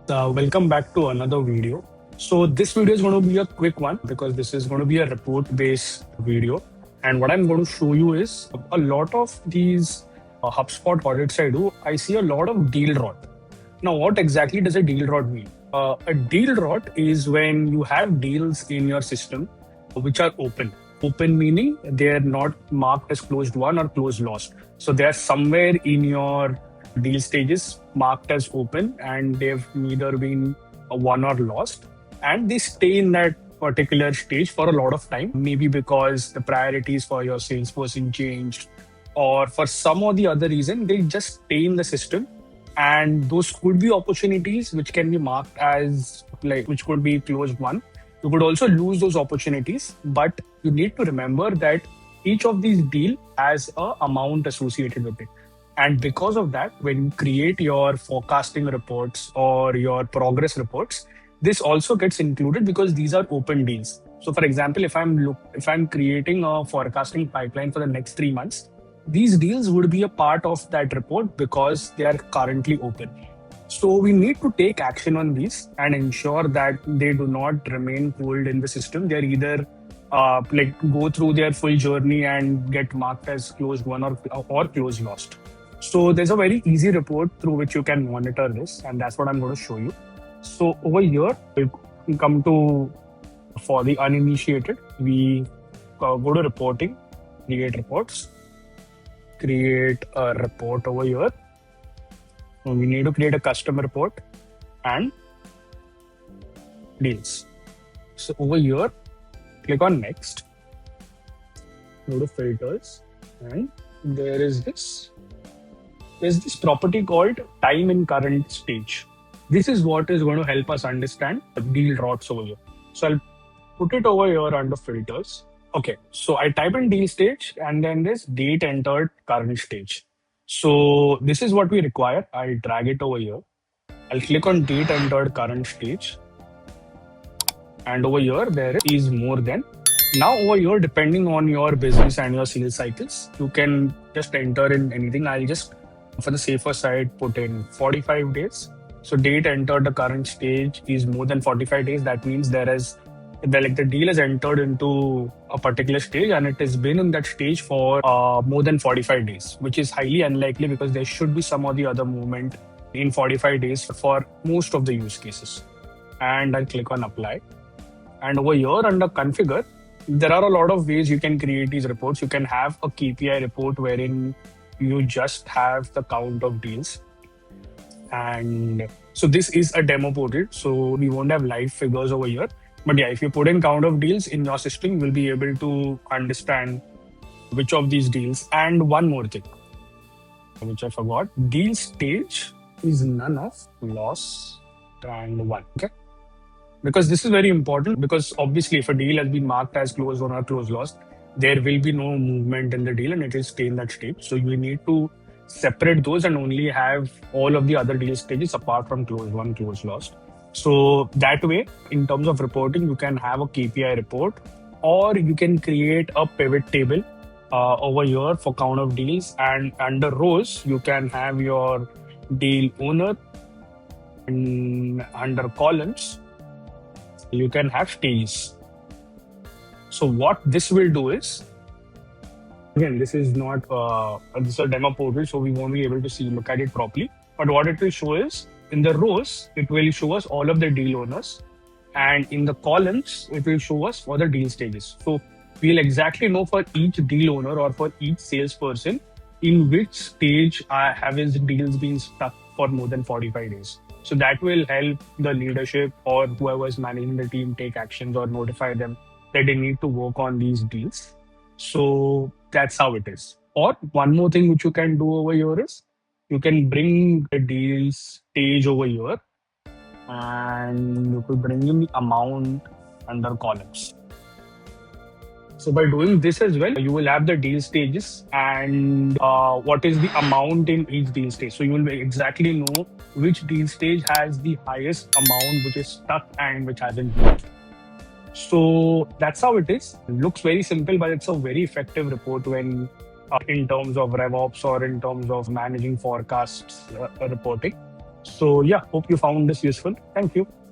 Welcome back to another video. So this video is going to be a quick one because this is going to be a report-based video. And what I'm going to show you is a lot of these HubSpot audits I do, I see a lot of deal rot. Now, what exactly does a deal rot mean? A deal rot is when you have deals in your system which are open. Open meaning they're not marked as closed won or closed lost. So they're somewhere in your deal stages marked as open and they've neither been won or lost. And they stay in that particular stage for a lot of time, maybe because the priorities for your salesperson changed or for some or the other reason, they just stay in the system. And those could be opportunities which can be marked as like which could be closed won. You could also lose those opportunities, but you need to remember that each of these deal has a amount associated with it. And because of that, when you create your forecasting reports or your progress reports, this also gets included because these are open deals. So, for example, if I'm creating a forecasting pipeline for the next 3 months, these deals would be a part of that report because they are currently open. So we need to take action on these and ensure that they do not remain cold in the system. They're either go through their full journey and get marked as closed won or closed lost. So there's a very easy report through which you can monitor this, and that's what I'm going to show you. So over here, we come to for the uninitiated, we go to reporting, create reports, create a report over here. So we need to create a custom report and deals. So over here, click on next, go to filters, and there's this property called time in current stage. This is what is going to help us understand the deal rots over here. So I'll put it over here under filters. Okay, so I type in deal stage and then this date entered current stage. So this is what we require. I'll drag it over here. I'll click on date entered current stage. And over here, there is more than. Now over here, depending on your business and your sales cycles, you can just enter in anything. I'll just, for the safer side, put in 45 days. So date entered the current stage is more than 45 days. That means the deal is entered into a particular stage and it has been in that stage for more than 45 days, which is highly unlikely because there should be some or the other movement in 45 days for most of the use cases. And I'll click on apply. And over here under configure, there are a lot of ways you can create these reports. You can have a KPI report wherein you just have the count of deals. And so this is a demo portal, so we won't have live figures over here. But yeah, if you put in count of deals in your system, you will be able to understand which of these deals. And one more thing, which I forgot, deal stage is none of loss and won. Okay. Because this is very important because obviously if a deal has been marked as closed won or closed lost, there will be no movement in the deal and it will stay in that stage. So you need to separate those and only have all of the other deal stages apart from closed won, closed lost. So that way, in terms of reporting, you can have a KPI report or you can create a pivot table over here for count of deals, and under rows, you can have your deal owner, and under columns, you can have stages. So what this will do is, again, this is not this is a demo portal, so we won't be able to look at it properly. But what it will show is, in the rows, it will show us all of the deal owners, and in the columns, it will show us for the deal stages. So we'll exactly know for each deal owner or for each salesperson in which stage have his deals been stuck for more than 45 days. So that will help the leadership or whoever is managing the team take actions or notify them that they need to work on these deals. So that's how it is. Or one more thing which you can do over here is you can bring the deals stage over here and you could bring in the amount under columns. So by doing this as well, you will have the deal stages and what is the amount in each deal stage. So you will exactly know which deal stage has the highest amount which is stuck and which hasn't moved. So that's how it is. It looks very simple, but it's a very effective report when in terms of RevOps or in terms of managing forecasts reporting. So yeah, hope you found this useful. Thank you.